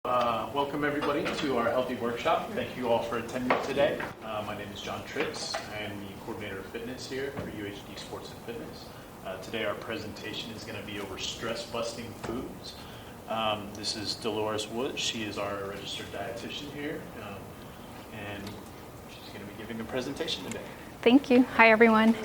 Welcome everybody to our Healthy Workshop. Thank you all for attending today. My name is John Tritz. I am the Coordinator of Fitness here for UHD Sports and Fitness. Today our presentation is going to be over stress-busting foods. This is Dolores Wood. She is our registered dietitian here, and she's going to be giving a presentation today. Thank you. Hi, everyone.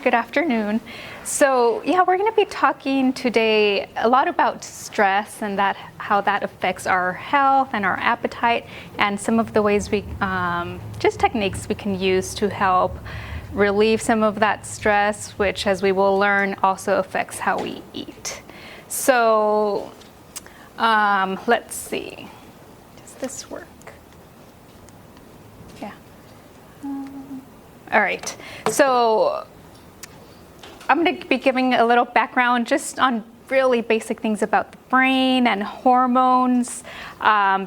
Good afternoon. So, we're going to be talking today a lot about stress and how that affects our health and our appetite, and some of the ways just techniques we can use to help relieve some of that stress, which, as we will learn, also affects how we eat. So, let's see. Does this work? Yeah. All right, so I'm going to be giving a little background just on really basic things about the brain and hormones,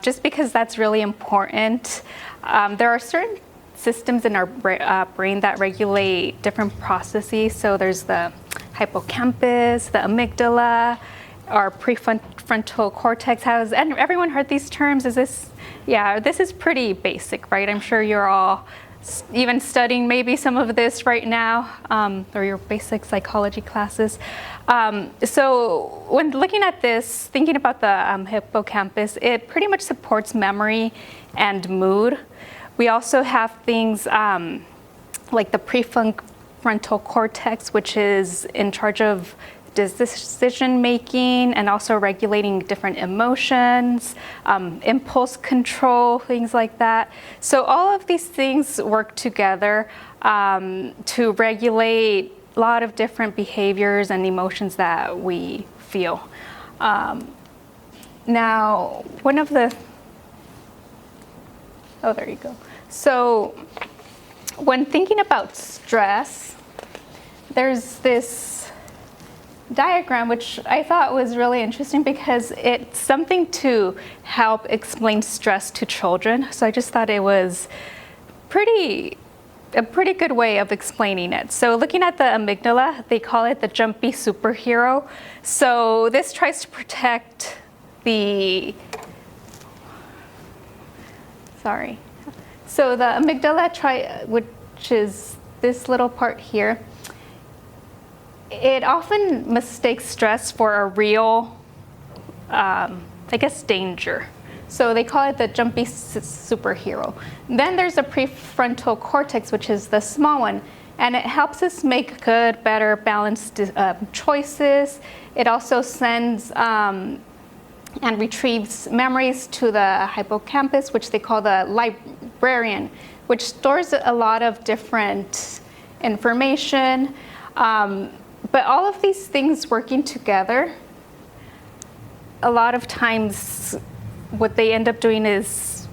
just because that's really important. There are certain systems in our brain that regulate different processes. So there's the hippocampus, the amygdala, our prefrontal cortex. Has everyone heard these terms? This is pretty basic, right? I'm sure you're all even studying maybe some of this right now, or your basic psychology classes. So when looking at this, thinking about the hippocampus, it pretty much supports memory and mood. We also have things like the prefrontal cortex, which is in charge of decision making and also regulating different emotions, impulse control, things like that. So all of these things work together to regulate a lot of different behaviors and emotions that we feel. Now, there you go. So when thinking about stress, there's this diagram which I thought was really interesting because it's something to help explain stress to children. So I just thought it was a pretty good way of explaining it. So looking at the amygdala, they call it the jumpy superhero. So this tries to protect So the amygdala, which is this little part here, it often mistakes stress for a real, danger. So they call it the jumpy superhero. Then there's the prefrontal cortex, which is the small one, and it helps us make good, better, balanced choices. It also sends and retrieves memories to the hippocampus, which they call the librarian, which stores a lot of different information. But all of these things working together, a lot of times what they end up doing is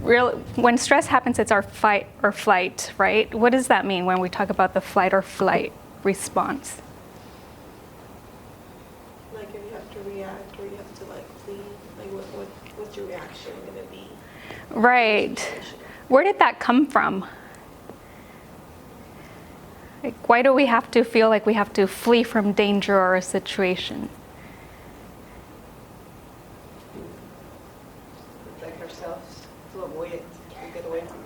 when stress happens, it's our fight or flight, right? What does that mean when we talk about the fight or flight response? Like if you have to react or you have to flee, what's your reaction going to be? Right. Where did that come from? Why do we have to feel like we have to flee from danger or a situation? Protect ourselves, to avoid it, to get away from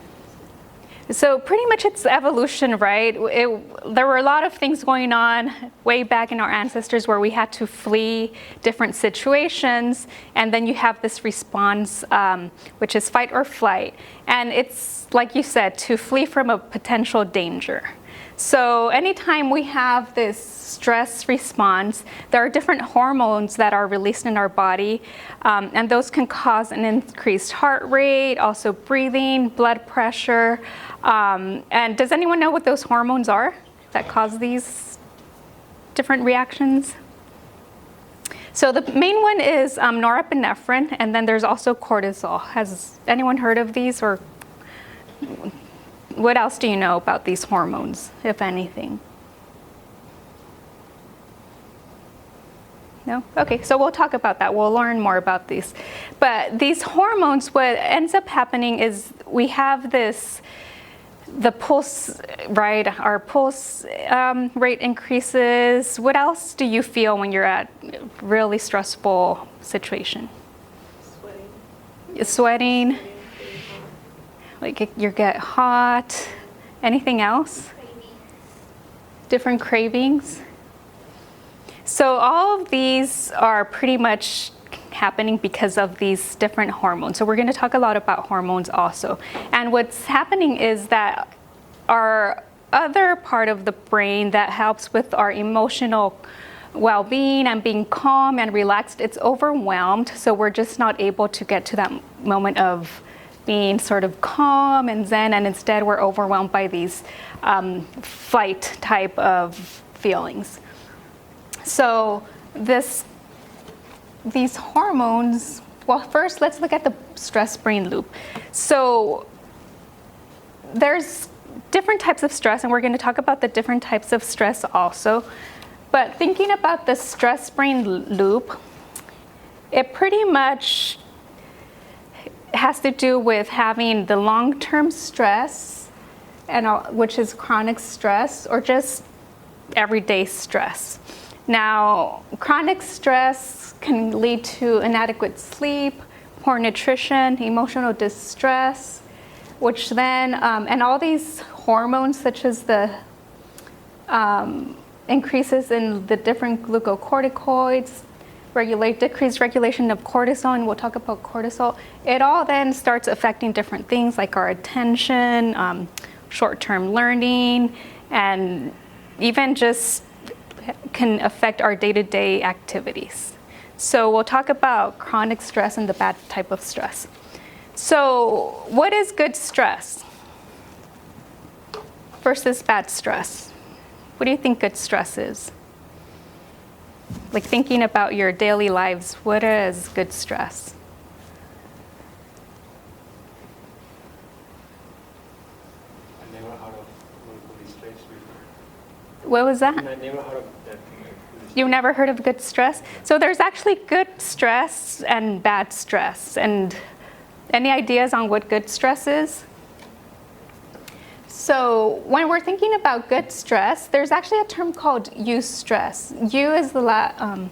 it. So pretty much it's evolution, right? There were a lot of things going on way back in our ancestors where we had to flee different situations, and then you have this response, which is fight or flight. And it's, like you said, to flee from a potential danger. So anytime we have this stress response, there are different hormones that are released in our body, and those can cause an increased heart rate, also breathing, blood pressure. And does anyone know what those hormones are that cause these different reactions? So the main one is norepinephrine, and then there's also cortisol. Has anyone heard of these, or what else do you know about these hormones, if anything? No? Okay, so we'll talk about that. We'll learn more about these. But these hormones, what ends up happening is we have the pulse, right? Our pulse rate increases. What else do you feel when you're at a really stressful situation? Sweating. Sweating, like you get hot. Anything else? Different cravings. So all of these are pretty much happening because of these different hormones. So we're going to talk a lot about hormones also. And what's happening is that our other part of the brain that helps with our emotional well-being and being calm and relaxed, it's overwhelmed. So we're just not able to get to that moment of being sort of calm and zen, and instead we're overwhelmed by these fight type of feelings. So these hormones, well, first let's look at the stress brain loop. So there's different types of stress, and we're going to talk about the different types of stress also. But thinking about the stress brain loop, it pretty much has to do with having the long-term stress, which is chronic stress, or just everyday stress. Now, chronic stress can lead to inadequate sleep, poor nutrition, emotional distress, which then, and all these hormones such as the increases in the different glucocorticoids, decreased regulation of cortisol, and we'll talk about cortisol. It all then starts affecting different things like our attention, short-term learning, and even just can affect our day-to-day activities. So we'll talk about chronic stress and the bad type of stress. So what is good stress versus bad stress? What do you think good stress is? Like thinking about your daily lives, what is good stress? I never heard of good stress before. What was that? I never heard of that thing. Like You've never heard of good stress? So there's actually good stress and bad stress. And any ideas on what good stress is? So when we're thinking about good stress, there's actually a term called eustress. Eu is the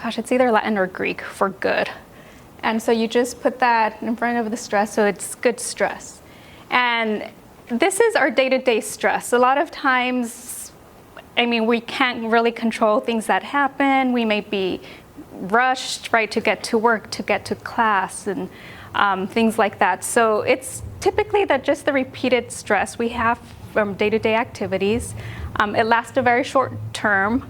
it's either Latin or Greek for good. And so you just put that in front of the stress, so it's good stress. And this is our day-to-day stress. A lot of times, we can't really control things that happen. We may be rushed, right, to get to work, to get to class, and things like that. So it's typically just the repeated stress we have from day-to-day activities. It lasts a very short term.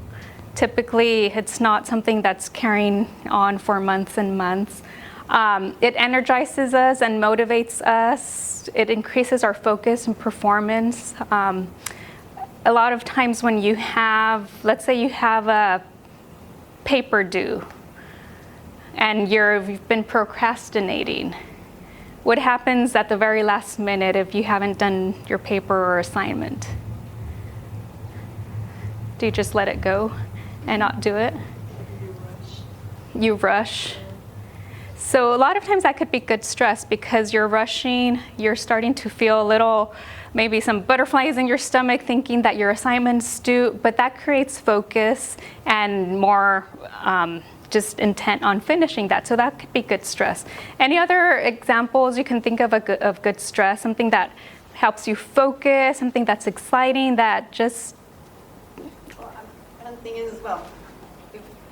Typically, it's not something that's carrying on for months and months. It energizes us and motivates us. It increases our focus and performance. A lot of times when you have, let's say you have a paper due and you've been procrastinating, what happens at the very last minute if you haven't done your paper or assignment? Do you just let it go and not do it? You rush. So a lot of times that could be good stress because you're rushing, you're starting to feel a little, maybe some butterflies in your stomach thinking that your assignment's due, but that creates focus and more just intent on finishing that. So that could be good stress. Any other examples you can think of of good stress? Something that helps you focus, something that's exciting, that just... One thing is, if I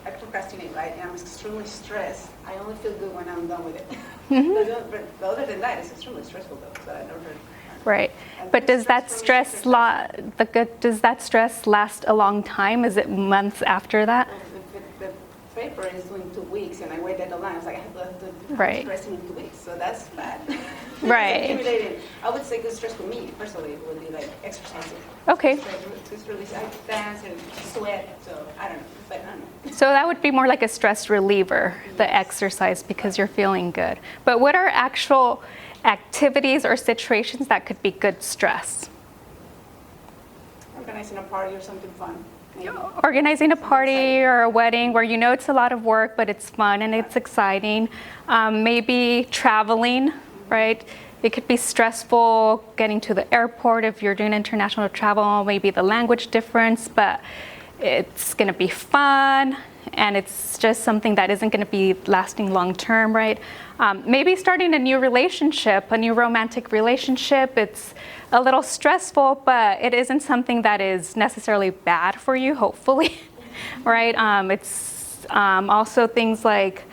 procrastinate, right, and I'm extremely stressed, I only feel good when I'm done with it. But other than that, it's extremely stressful though, so I never heard. Right. But does that stress last a long time? Is it months after that? The paper is doing 2 weeks, and I wait at the line. It's like I have to Right. stressing in 2 weeks, so that's bad. Right. It's accumulating. I would say good stress for me personally would be like exercising. Okay. Just release. I dance and sweat, so I don't know. But I don't know. So that would be more like a stress reliever, the exercise, because you're feeling good. But what are actual activities or situations that could be good stress? Organizing a party or something fun. Maybe. Organizing a party or a wedding where you know it's a lot of work, but it's fun and it's exciting. Maybe traveling, right? It could be stressful getting to the airport if you're doing international travel, maybe the language difference, but it's going to be fun. and it's just something that isn't going to be lasting long term, right? Maybe starting a new relationship, a new romantic relationship, it's a little stressful, but it isn't something that is necessarily bad for you, hopefully, right? It's also things like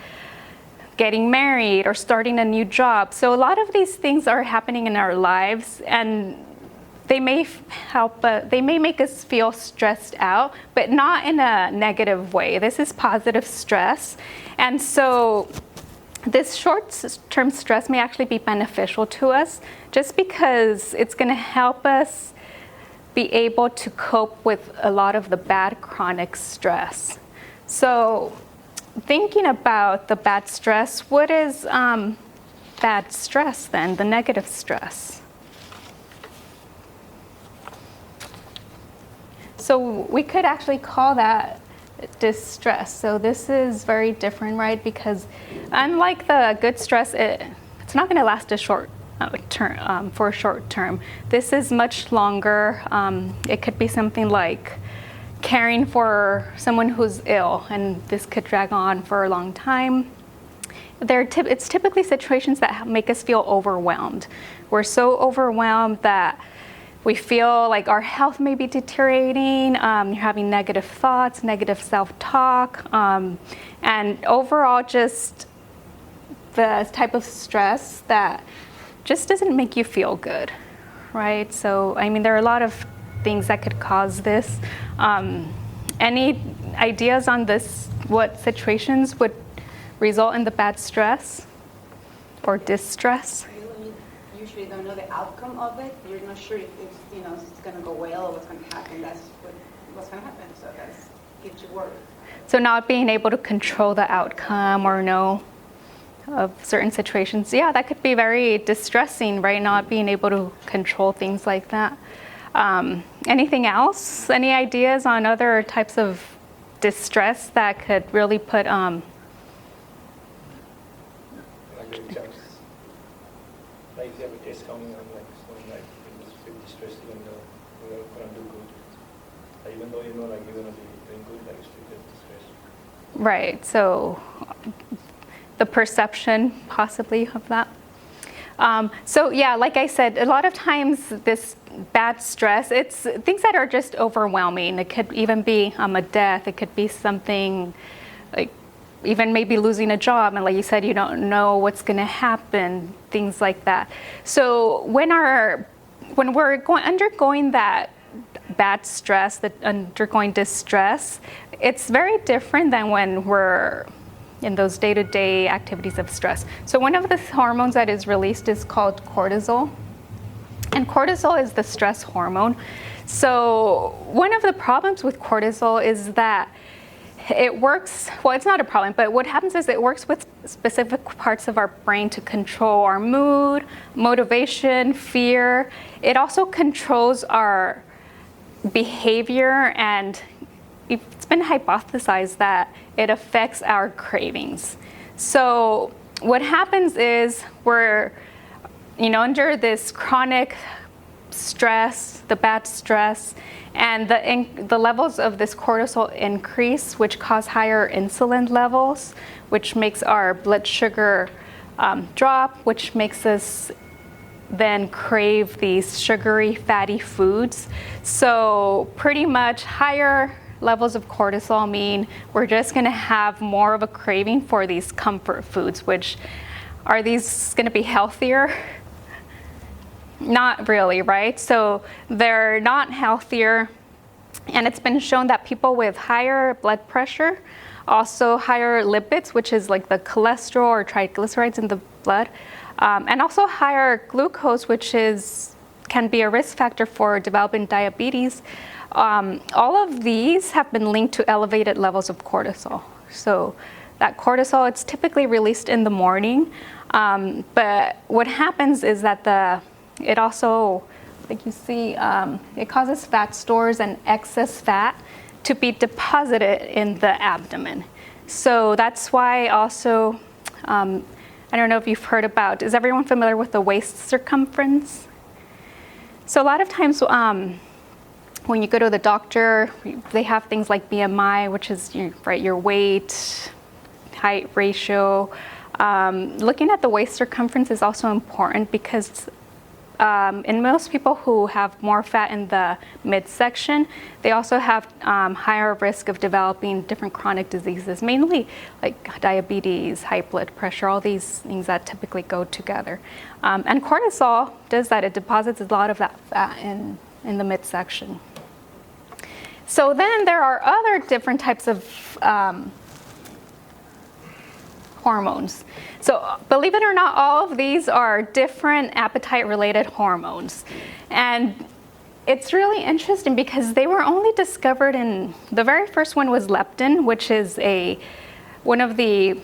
getting married or starting a new job. So a lot of these things are happening in our lives, and they may they may make us feel stressed out, but not in a negative way. This is positive stress. And so this short-term stress may actually be beneficial to us just because it's going to help us be able to cope with a lot of the bad chronic stress. So thinking about the bad stress, what is bad stress then, the negative stress? So we could actually call that distress. So this is very different, right? Because unlike the good stress, it's not going to last a short term for a short term. This is much longer. It could be something like caring for someone who's ill, and this could drag on for a long time. It's typically situations that make us feel overwhelmed. We're so overwhelmed that we feel like our health may be deteriorating, you're having negative thoughts, negative self-talk, and overall just the type of stress that just doesn't make you feel good, right? So, I mean, there are a lot of things that could cause this. Any ideas on this, what situations would result in the bad stress or distress? You usually don't know the outcome of it. You're not sure if it's going to go well or what's going to happen. That's what's going to happen. So that gives you worry. So not being able to control the outcome or know of certain situations, yeah, that could be very distressing, right? Not being able to control things like that. Anything else? Any ideas on other types of distress that could really put Like your exams. Like if you have a test coming on, like someone like you feel distressed even though you're not gonna do good. Like, even though you know like you're gonna be doing good, like you still get distressed. Right, so the perception possibly of that. So yeah, like I said, a lot of times this bad stress, it's things that are just overwhelming. It could even be a death. It could be something like even maybe losing a job. And like you said, you don't know what's going to happen, things like that. So when we're undergoing that bad stress, undergoing distress, it's very different than when we're in those day-to-day activities of stress. So one of the hormones that is released is called cortisol. And cortisol is the stress hormone. So one of the problems with cortisol is that it works, well, it's not a problem, but what happens is it works with specific parts of our brain to control our mood, motivation, fear. It also controls our behavior, and it's been hypothesized that it affects our cravings. So what happens is we're, under this chronic stress, the bad stress, and the levels of this cortisol increase, which cause higher insulin levels, which makes our blood sugar drop, which makes us then crave these sugary, fatty foods. So pretty much higher levels of cortisol mean we're just going to have more of a craving for these comfort foods, which are these going to be healthier? Not really, right? So they're not healthier, and it's been shown that people with higher blood pressure, also higher lipids, which is like the cholesterol or triglycerides in the blood, and also higher glucose, which can be a risk factor for developing diabetes. All of these have been linked to elevated levels of cortisol. So that cortisol, it's typically released in the morning, but what happens is that it also, like you see, it causes fat stores and excess fat to be deposited in the abdomen. So that's why also, I don't know if you've heard about, is everyone familiar with the waist circumference? So a lot of times when you go to the doctor, they have things like BMI, which is your weight, height ratio. Looking at the waist circumference is also important because in most people who have more fat in the midsection, they also have higher risk of developing different chronic diseases, mainly like diabetes, high blood pressure, all these things that typically go together. And cortisol does that. It deposits a lot of that fat in the midsection. So then there are other different types of hormones. So believe it or not, all of these are different appetite-related hormones. And it's really interesting because they were only discovered the very first one was leptin, which is one of the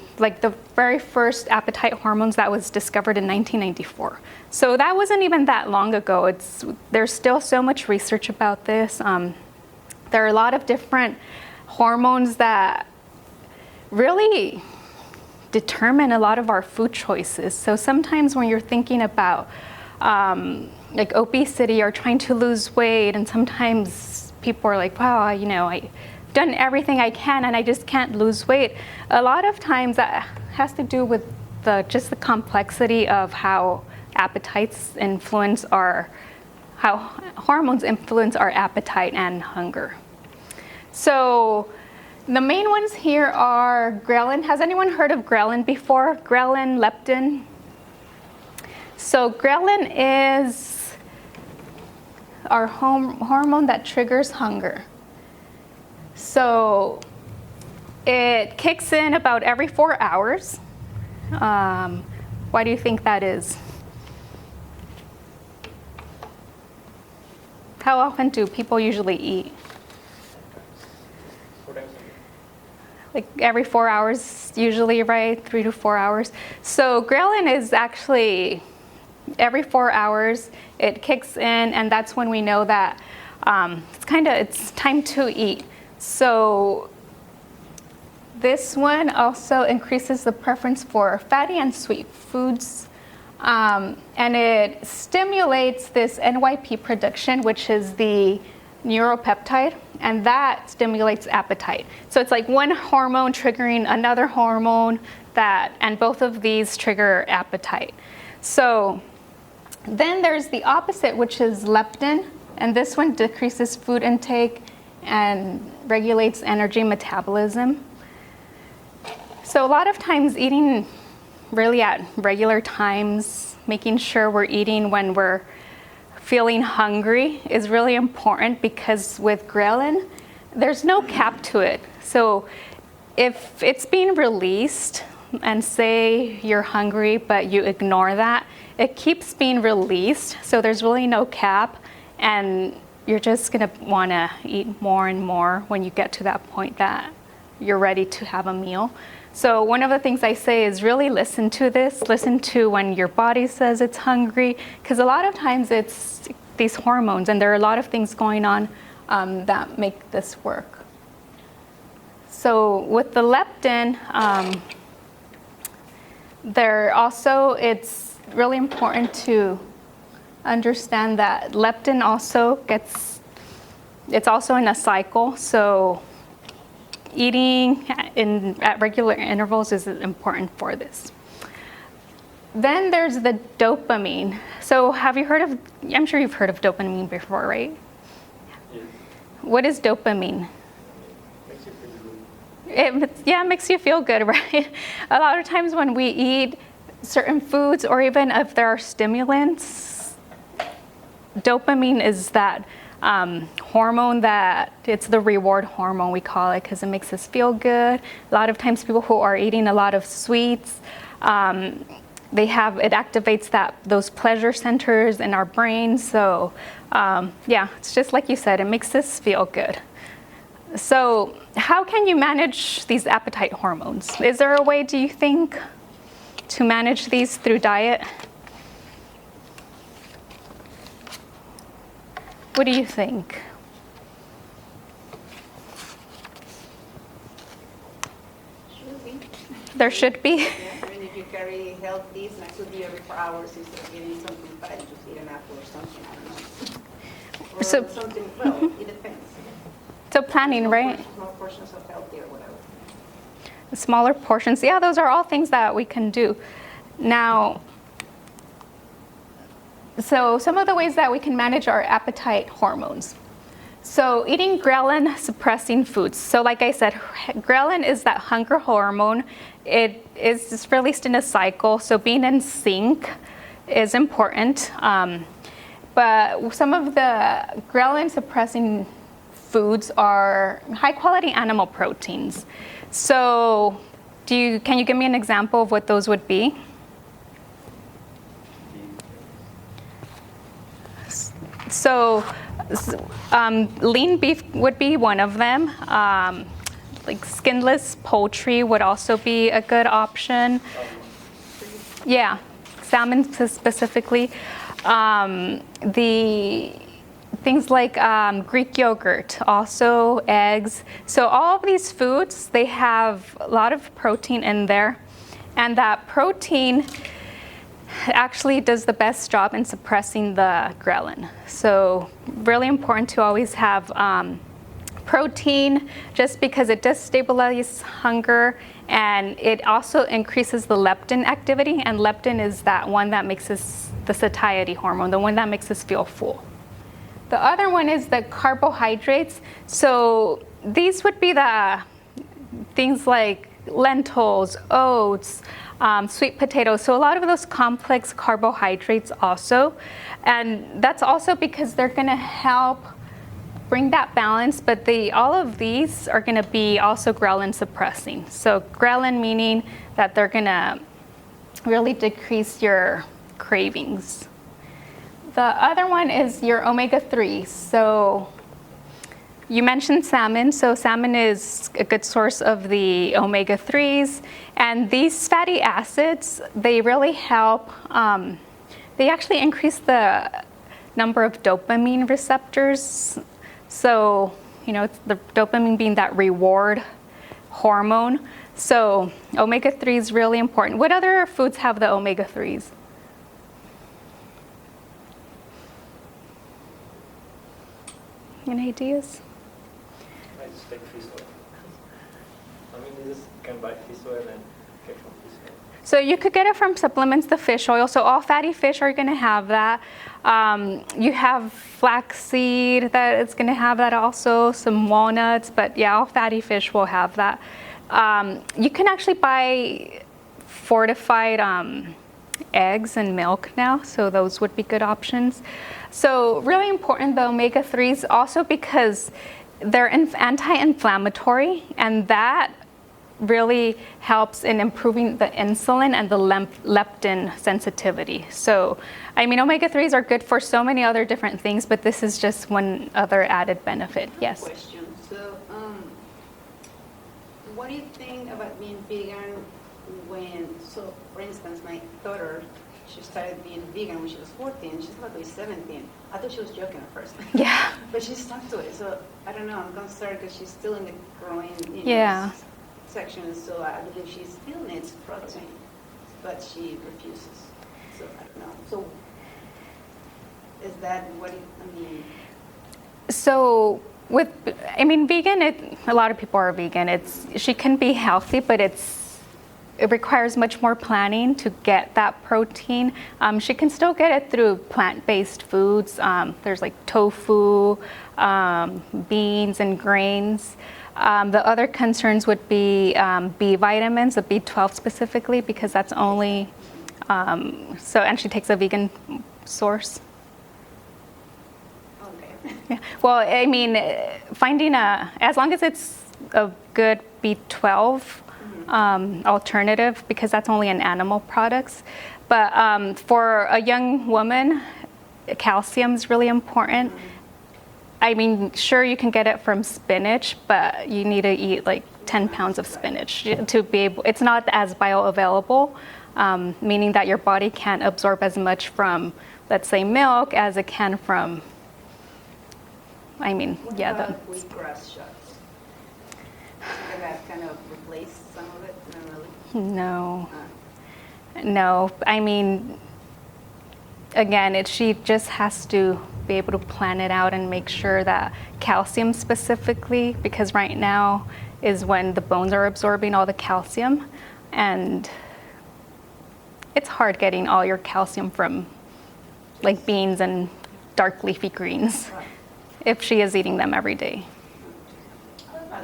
very first appetite hormones that was discovered in 1994. So that wasn't even that long ago. There's still so much research about this. There are a lot of different hormones that really determine a lot of our food choices. So sometimes when you're thinking about like obesity or trying to lose weight, and sometimes people are like, wow, I've done everything I can and I just can't lose weight. A lot of times that has to do with just the complexity of how how hormones influence our appetite and hunger. So the main ones here are ghrelin. Has anyone heard of ghrelin before? Ghrelin, leptin. So ghrelin is our hormone that triggers hunger. So it kicks in about every 4 hours. Why do you think that is? How often do people usually eat? Like every 4 hours usually, right? 3 to 4 hours. So ghrelin is actually every 4 hours it kicks in, and that's when we know that it's time to eat. So this one also increases the preference for fatty and sweet foods, and it stimulates this NYP production, which is the neuropeptide, and that stimulates appetite. So it's like one hormone triggering another hormone and both of these trigger appetite. So then there's the opposite, which is leptin, and this one decreases food intake and regulates energy metabolism. So a lot of times eating really at regular times, making sure we're eating when we're feeling hungry is really important, because with ghrelin, there's no cap to it. So if it's being released, and say you're hungry but you ignore that, it keeps being released. So there's really no cap, and you're just gonna wanna eat more and more when you get to that point that you're ready to have a meal. So one of the things I say is really listen to when your body says it's hungry, because a lot of times it's these hormones, and there are a lot of things going on that make this work. So with the leptin, it's really important to understand that leptin it's also in a cycle. So eating at regular intervals is important for this. Then there's the dopamine. So I'm sure you've heard of dopamine before, right? Yes. What is dopamine? Makes you feel good. It makes you feel good, right? A lot of times when we eat certain foods, or even if there are stimulants, dopamine is that hormone it's the reward hormone, we call it, because it makes us feel good. A lot of times people who are eating a lot of sweets, it activates those pleasure centers in our brain. So it's just like you said, it makes us feel good. So how can you manage these appetite hormones? Is there a way, do you think, to manage these through diet? What do you think? Should be. There should be. Yeah, I mean, if you carry healthy snacks, would be every 4 hours instead of getting something fatty, just eat an apple or something. I don't know. Or So- something, well, it depends. So planning, right? Small portions of healthy or whatever. Smaller portions. Yeah, those are all things that we can do. Now, so some of the ways that we can manage our appetite hormones. So eating ghrelin suppressing foods. So like I said, ghrelin is that hunger hormone. It is just released in a cycle. So being in sync is important. But some of the ghrelin suppressing foods are high quality animal proteins. So can you give me an example of what those would be? So lean beef would be one of them. Like skinless poultry would also be a good option. Yeah, salmon specifically. The things like Greek yogurt, also eggs. So all of these foods, they have a lot of protein in there. And that protein actually does the best job in suppressing the ghrelin. So really important to always have protein, just because it does stabilize hunger, and it also increases the leptin activity, and leptin is that one that makes us, the satiety hormone, the one that makes us feel full. The other one is the carbohydrates. So these would be the things like lentils, oats, sweet potatoes. So a lot of those complex carbohydrates also. And that's also because they're going to help bring that balance, but all of these are going to be also ghrelin suppressing. So ghrelin meaning that they're going to really decrease your cravings. The other one is your omega-3s. So you mentioned salmon. So salmon is a good source of the omega-3s. And these fatty acids, they really help. They actually increase the number of dopamine receptors. So, it's the dopamine being that reward hormone. So omega-3 is really important. What other foods have the omega-3s? Any ideas? I just take fish oil. I mean, you just can buy fish oil and get from fish oil. So you could get it from supplements, the fish oil. So all fatty fish are going to have that. You have flaxseed that it's going to have that also, some walnuts, but yeah, all fatty fish will have that. You can actually buy fortified eggs and milk now, so those would be good options. So really important, the omega-3s, also because they're anti-inflammatory, and that really helps in improving the insulin and the leptin sensitivity. So, omega-3s are good for so many other different things, but this is just one other added benefit. Yes? Question. So, what do you think about being vegan so for instance, my daughter, she started being vegan when she was 14, she's about to be 17. I thought she was joking at first. Yeah. But she stuck to it, so I don't know, I'm concerned because she's still in the growing, Yeah. section, so I believe she still needs protein, but she refuses. So I don't know. So is that what So vegan, a lot of people are vegan. She can be healthy, but it requires much more planning to get that protein. She can still get it through plant-based foods. There's like tofu, beans and grains. The other concerns would be B vitamins, the B12 specifically, because that's only, and she takes a vegan source. Okay. Yeah. Well, finding as long as it's a good B12 alternative, because that's only in animal products. But for a young woman, calcium is really important. Sure, you can get it from spinach, but you need to eat like 10 pounds of spinach to be able, it's not as bioavailable, meaning that your body can't absorb as much from, let's say, milk as it can from, What about wheatgrass shots? Does that kind of replace some of it? Not really? No. Again, she just has to be able to plan it out and make sure that calcium specifically, because right now is when the bones are absorbing all the calcium, and it's hard getting all your calcium from like beans and dark leafy greens if she is eating them every day. That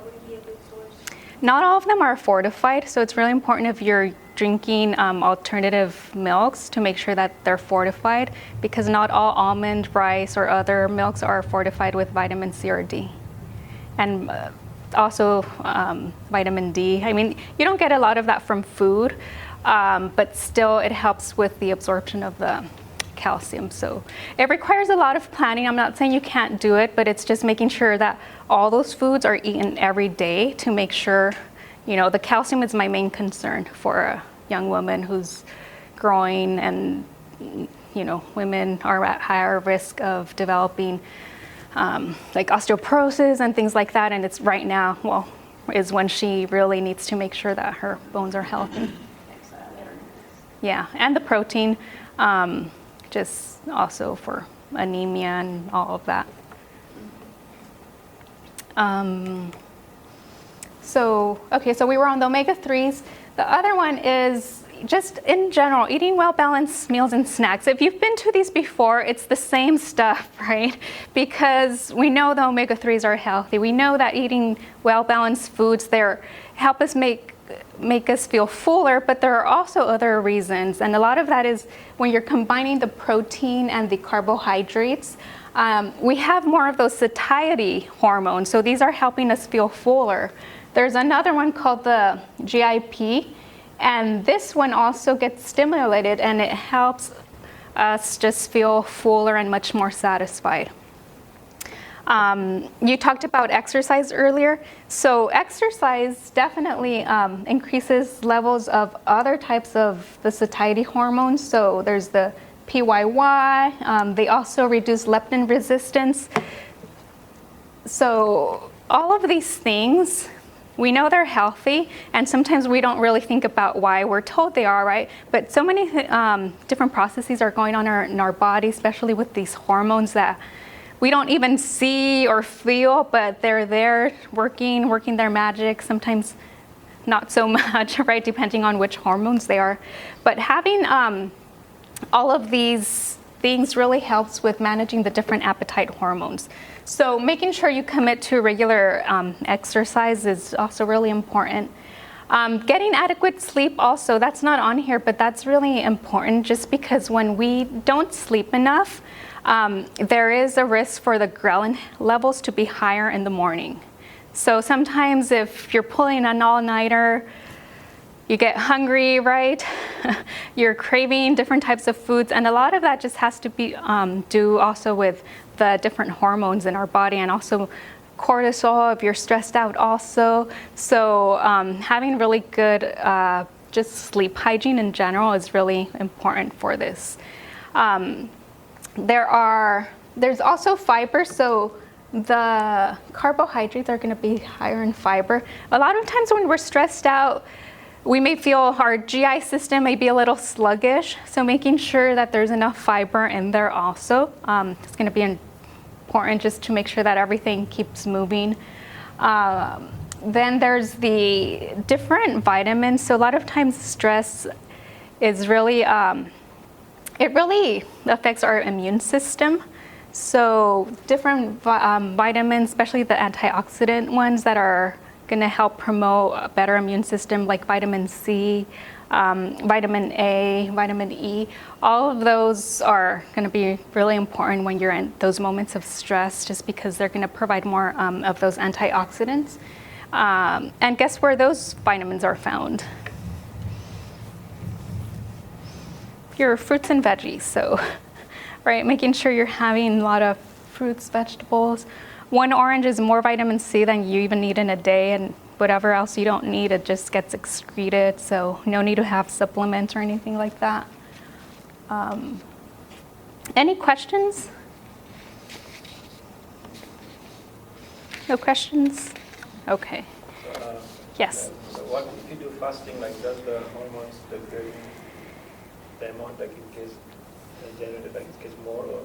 would be a good source. Not all of them are fortified, so it's really important if you're drinking alternative milks to make sure that they're fortified, because not all almond, rice, or other milks are fortified with vitamin C or D. And also vitamin D. I mean, you don't get a lot of that from food, but still it helps with the absorption of the calcium. So it requires a lot of planning. I'm not saying you can't do it, but it's just making sure that all those foods are eaten every day to make sure, you know, the calcium is my main concern for a young woman who's growing, and, you know, women are at higher risk of developing like osteoporosis and things like that. And it's right now, well, is when she really needs to make sure that her bones are healthy. Yeah, and the protein, just also for anemia and all of that. So we were on the omega-3s. The other one is just in general, eating well-balanced meals and snacks. If you've been to these before, it's the same stuff, right? Because we know the omega-3s are healthy. We know that eating well-balanced foods, they help us make us feel fuller, but there are also other reasons. And a lot of that is when you're combining the protein and the carbohydrates, we have more of those satiety hormones. So these are helping us feel fuller. There's another one called the GIP, and this one also gets stimulated, and it helps us just feel fuller and much more satisfied. You talked about exercise earlier. So exercise definitely increases levels of other types of the satiety hormones. So there's the PYY. They also reduce leptin resistance. So all of these things, we know they're healthy, and sometimes we don't really think about why. We're told they are, right? But so many different processes are going on in our body, especially with these hormones that we don't even see or feel, but they're there working their magic, sometimes not so much, right, depending on which hormones they are. But having all of these things really helps with managing the different appetite hormones. So making sure you commit to regular exercise is also really important. Getting adequate sleep also, that's not on here, but that's really important, just because when we don't sleep enough, there is a risk for the ghrelin levels to be higher in the morning. So sometimes if you're pulling an all-nighter, you get hungry, right? You're craving different types of foods, and a lot of that just has to be do also with the different hormones in our body, and also cortisol if you're stressed out also. So having really good just sleep hygiene in general is really important for this. There's also fiber, so the carbohydrates are going to be higher in fiber. A lot of times when we're stressed out, we may feel our GI system may be a little sluggish, so making sure that there's enough fiber in there also. It's going to be important just to make sure that everything keeps moving. Then there's the different vitamins. So a lot of times stress is really it really affects our immune system. So different vitamins, especially the antioxidant ones that are going to help promote a better immune system, like vitamin C, vitamin A, vitamin E, all of those are going to be really important when you're in those moments of stress, just because they're going to provide more of those antioxidants. And guess where those vitamins are found? Your fruits and veggies. So, right, making sure you're having a lot of fruits, vegetables. One orange is more vitamin C than you even need in a day, and whatever else you don't need, it just gets excreted. So no need to have supplements or anything like that. Any questions? No questions? Okay. Yes. So what if you do fasting, like does the hormones, the amount like it gets generated, like it gets more, or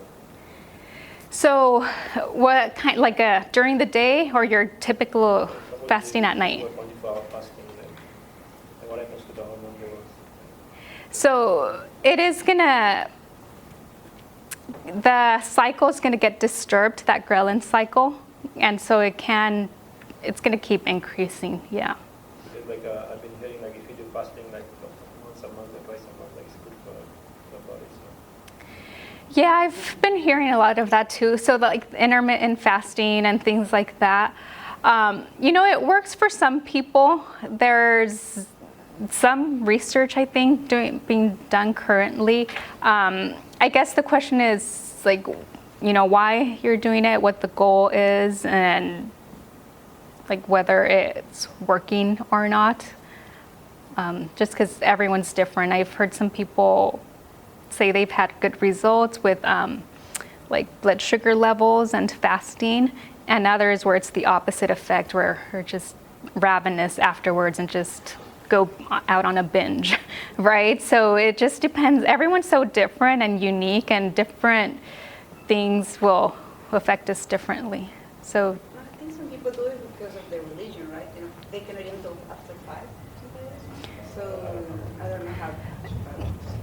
So what kind, like during the day or your typical fasting at night? 24-hour fasting, and what happens to the hormone levels? So it is gonna, the cycle is gonna get disturbed, that ghrelin cycle, and so it's gonna keep increasing, yeah. Because like I've been hearing like if you do fasting like once a month or twice a month, like it's good for the body. So. Yeah, I've been hearing a lot of that too. So like intermittent fasting and things like that. It works for some people. There's some research, I think, being done currently. I guess the question is like, why you're doing it, what the goal is, and like whether it's working or not. Just because everyone's different. I've heard some people say they've had good results with like blood sugar levels and fasting, and others where it's the opposite effect, where they're just ravenous afterwards and just go out on a binge, right? So it just depends. Everyone's so different and unique, and different things will affect us differently. So I think some people do it because of their religion, right? They cannot eat until after 5. So I don't know how.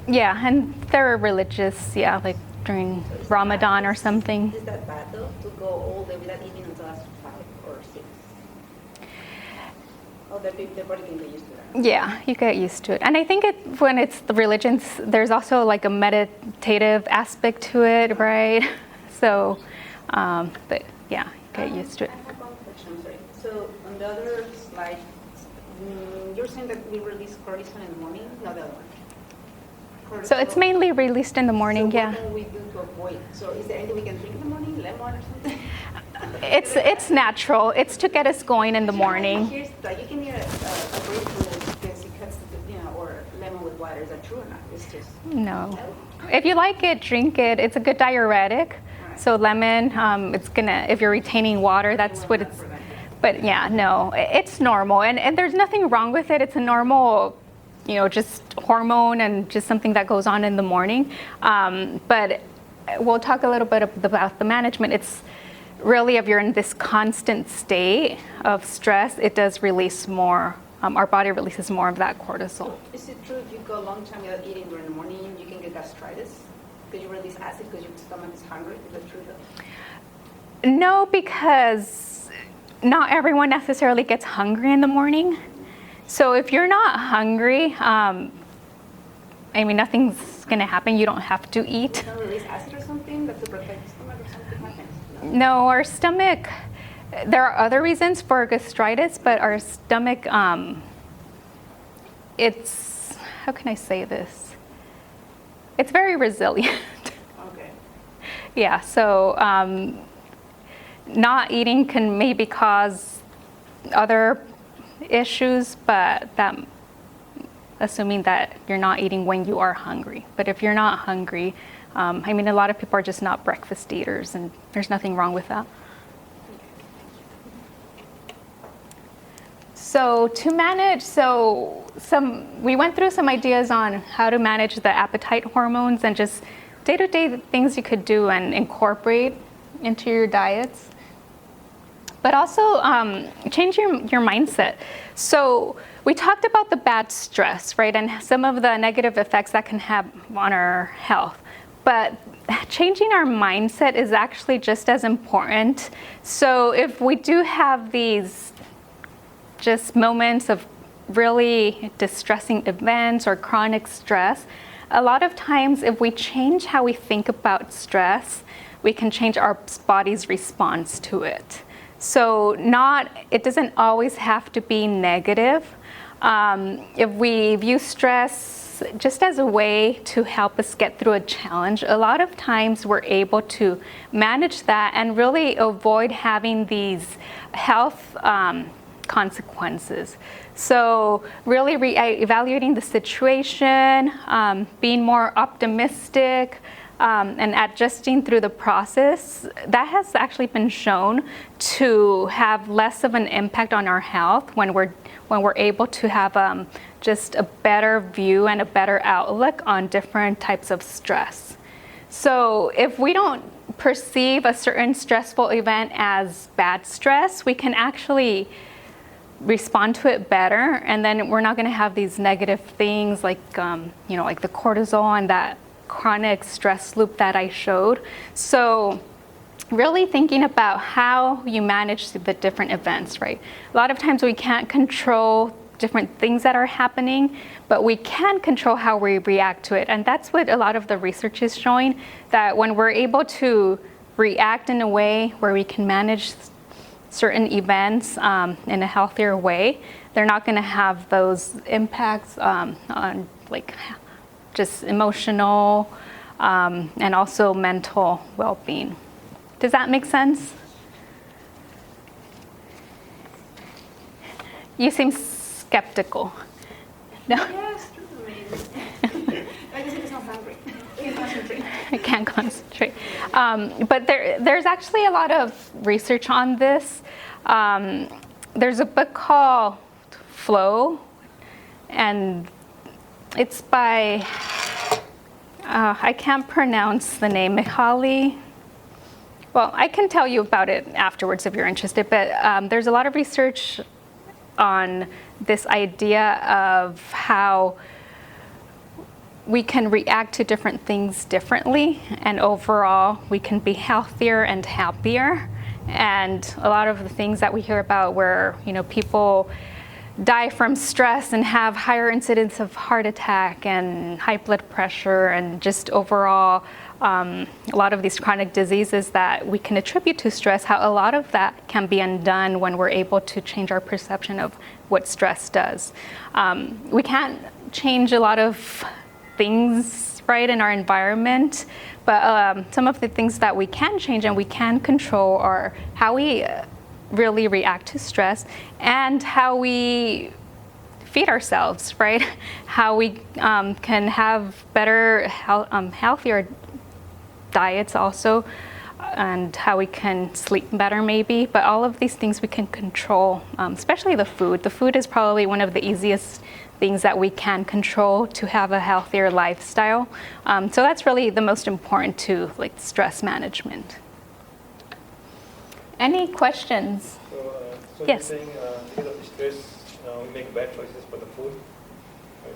yeah, and they're religious, yeah, like during Ramadan or something. Is that bad though, to go all day without eating until after 5 or 6? Oh, the body can get used to that. Yeah, you get used to it. And I think when it's the religions, there's also like a meditative aspect to it, right? So, but yeah, you get used to it. I have one question, I'm sorry. So on the other slide, you're saying that we release cortisol in the morning? No, the other one. So it's mainly released in the morning, so yeah. what can we do to avoid? So is there anything we can drink in the morning, lemon or something? It's natural. It's to get us going in the morning. Here's that you can eat a grapefruit because it cuts or lemon with water. Is that true or not? It's just No. If you like it, drink it. It's a good diuretic. So lemon, it's gonna, if you're retaining water, that's what it's, but yeah, no, it's normal. And there's nothing wrong with it. It's a normal, just hormone and just something that goes on in the morning. But we'll talk a little bit about the management. It's really, if you're in this constant state of stress, it does release more, our body releases more of that cortisol. Is it true if you go a long time without eating during the morning, you can get gastritis? Because you release acid because your stomach is hungry? Is that true though? No, because not everyone necessarily gets hungry in the morning. So if you're not hungry, nothing's going to happen. You don't have to eat. You don't release acid or something that to protect the stomach or something happens? No, our stomach, there are other reasons for gastritis, but our stomach, it's, how can I say this? It's very resilient. Okay. Yeah, so not eating can maybe cause other issues, but that, assuming that you're not eating when you are hungry. But if you're not hungry, a lot of people are just not breakfast eaters, and there's nothing wrong with that. So to manage, we went through some ideas on how to manage the appetite hormones and just day-to-day things you could do and incorporate into your diets. But also change your mindset. So we talked about the bad stress, right? And some of the negative effects that can have on our health. But changing our mindset is actually just as important. So if we do have these just moments of really distressing events or chronic stress, a lot of times if we change how we think about stress, we can change our body's response to it. So it doesn't always have to be negative. If we view stress just as a way to help us get through a challenge, a lot of times we're able to manage that and really avoid having these health consequences. So really evaluating the situation, being more optimistic, and adjusting through the process, that has actually been shown to have less of an impact on our health when we're able to have just a better view and a better outlook on different types of stress. So if we don't perceive a certain stressful event as bad stress, we can actually respond to it better, and then we're not going to have these negative things like like the cortisol and that chronic stress loop that I showed. So really thinking about how you manage the different events, right? A lot of times we can't control different things that are happening, but we can control how we react to it. And that's what a lot of the research is showing, that when we're able to react in a way where we can manage certain events in a healthier way, they're not going to have those impacts on like just emotional and also mental well-being. Does that make sense? You seem skeptical. No? Yes, amazing. I just it's not hungry. I can concentrate. I can't concentrate. But there's actually a lot of research on this. There's a book called Flow, and it's by, I can't pronounce the name, Mihaly. Well, I can tell you about it afterwards if you're interested, but there's a lot of research on this idea of how we can react to different things differently, and overall we can be healthier and happier. And a lot of the things that we hear about where people die from stress and have higher incidence of heart attack and high blood pressure and just overall a lot of these chronic diseases that we can attribute to stress, how a lot of that can be undone when we're able to change our perception of what stress does. We can't change a lot of things, right, in our environment, but some of the things that we can change and we can control are how we really react to stress and how we feed ourselves, right? How we can have better, healthier diets also, and how we can sleep better maybe. But all of these things we can control, especially the food. The food is probably one of the easiest things that we can control to have a healthier lifestyle. So that's really the most important to like stress management. Any questions? So Yes. you're saying because of the stress, we make bad choices for the food, right?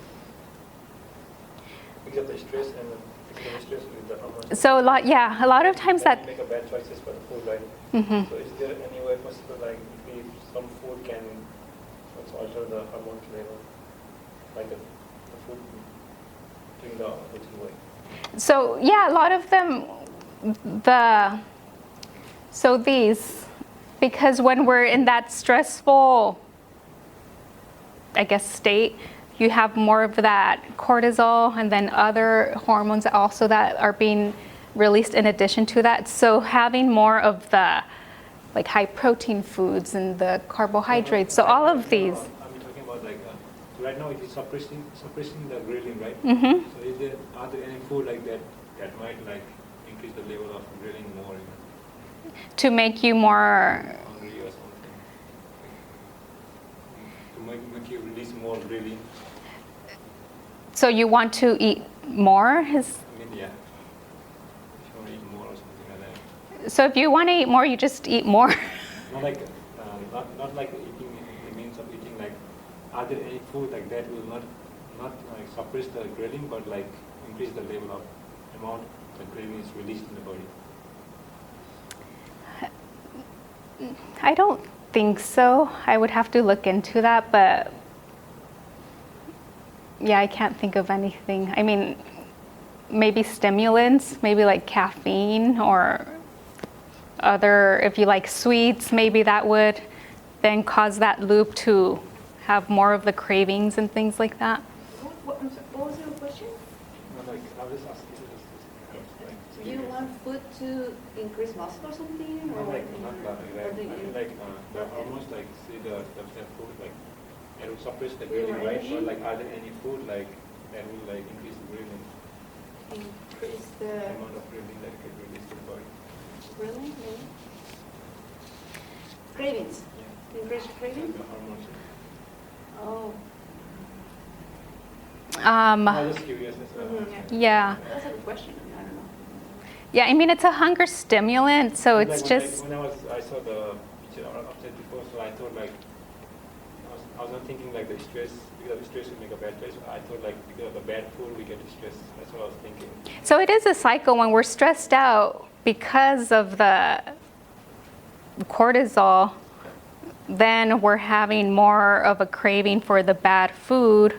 Because of the stress and because of the stress with the hormones. So a lot of times we that. make a bad choices for the food, right? Mhm. So is there any way possible, like if some food can alter the hormone level, like the food doing the opposite way? So yeah, a lot of them, because when we're in that stressful, I guess, state, you have more of that cortisol and then other hormones also that are being released in addition to that. So having more of the like high protein foods and the carbohydrates, so all of these. I'm talking about like right now it is suppressing the ghrelin, right? Mhm. So are there any food like that that might like increase the level of ghrelin more, To make you more. hungry or something? To make you release more ghrelin? So you want to eat more? I mean, yeah. If you want to eat more or something like that. So if you want to eat more, you just eat more. Not like not like eating the means of eating, like are there any food like that will not like suppress the ghrelin but like increase the level of amount that ghrelin is released in the body? I don't think so. I would have to look into that, but yeah, I can't think of anything. I mean, maybe stimulants, maybe like caffeine or other, if you like sweets, maybe that would then cause that loop to have more of the cravings and things like that. I'm sorry, what was your question? Not like I was asking like, Do you want food to increase muscle or something? not like or do you- like the hormones like say the food like it will suppress the Your ghrelin, right? energy? But like are there any food like that will like increase the ghrelin, increase the the amount of ghrelin that get released in the body? really? Cravings. Yeah. Increase cravings? The hormones. Oh, I was just curious as well. Mhm, Yeah. that's a good question. I don't know. Yeah, I mean, it's a hunger stimulant, so Like it's when just, when I saw the picture of that before, so I thought like, I was not thinking like the stress, because of stress we make a bad choice. I thought like because of the bad food we get stressed. That's what I was thinking. so it is a cycle when we're stressed out because of the cortisol, then we're having more of a craving for the bad food.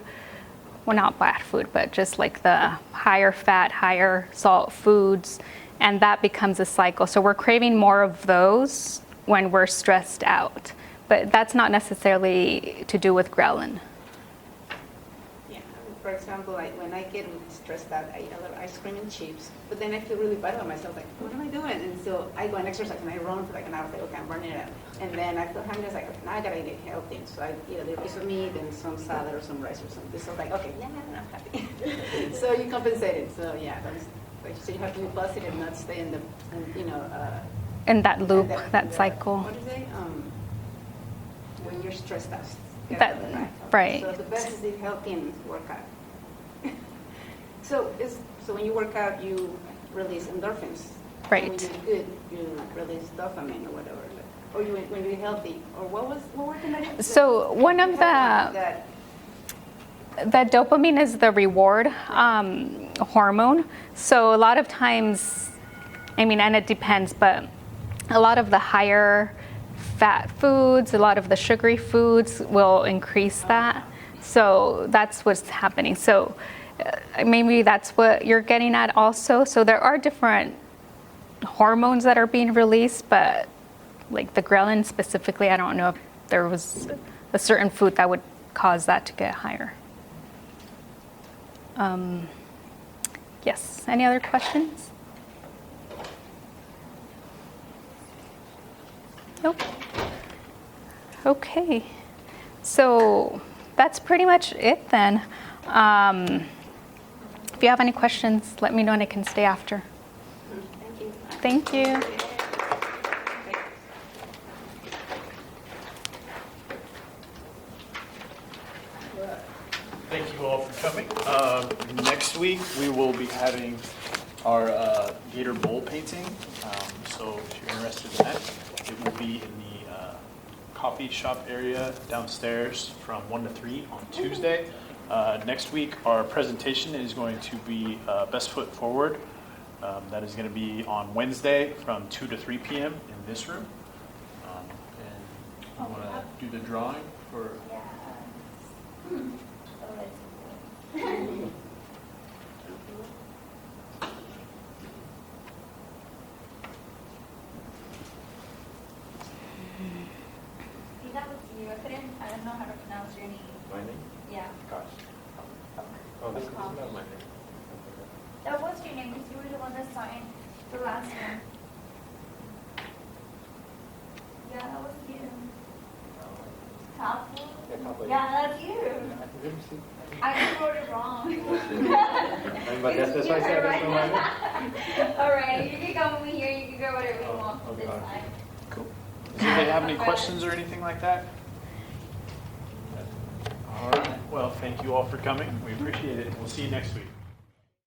Well, not bad food, but just like the higher fat, higher salt foods, and that becomes a cycle. So we're craving more of those when we're stressed out, but that's not necessarily to do with ghrelin. Yeah, for example, like when I get stressed out, I eat a lot of ice cream and chips, but then I feel really bad about myself, like, what am I doing? And so I go and exercise and I run for like an hour, like, okay, I'm burning it out. And then I feel hungry, it's like, okay, now I gotta eat healthy. So I eat a little piece of meat and some salad or some rice or something. So like, okay, yeah, I'm happy. So you compensate it. So yeah, that's, like, so you have to be positive, not stay in the, In that loop, and that cycle. What is it? When you're stressed out. get That- out of the back. right. So the best is eat healthy and work out. So when you work out, you release endorphins. Right. And when you're good, you release dopamine or whatever. Or you when you're healthy. Or what were the measures? So one of That the dopamine is the reward hormone. So a lot of times, I mean, and it depends, but a lot of the higher fat foods, a lot of the sugary foods will increase that. So that's what's happening. So maybe that's what you're getting at also. So there are different hormones that are being released, but like the ghrelin specifically, I don't know if there was a certain food that would cause that to get higher. Yes, any other questions? Nope. Okay, so that's pretty much it then. If you have any questions, let me know and I can stay after. Thank you. Thank you. Thank you all for coming. Next week, we will be having our Gator Bowl painting. So if you're interested in that, it will be in the coffee shop area downstairs from 1 to 3 on Tuesday. Next week, our presentation is going to be Best Foot Forward. That is going to be on Wednesday from 2 to 3 p.m. in this room. And I want to do the drawing for... That was you. I don't know how to pronounce your name. My name? Yeah. Gosh. Oh, this is not my name. That was your name because you were the one that signed the last one. Yeah, that was you. Kapu? Yeah, Kapu. Yeah, that's you. Let me see. I just wrote it wrong. But that's why I said that's not my name. All right, you can come over here. You can go whatever you want okay. this time. Cool. Does anybody have any questions or anything like that? All right. Well, thank you all for coming. We appreciate it. We'll see you next week.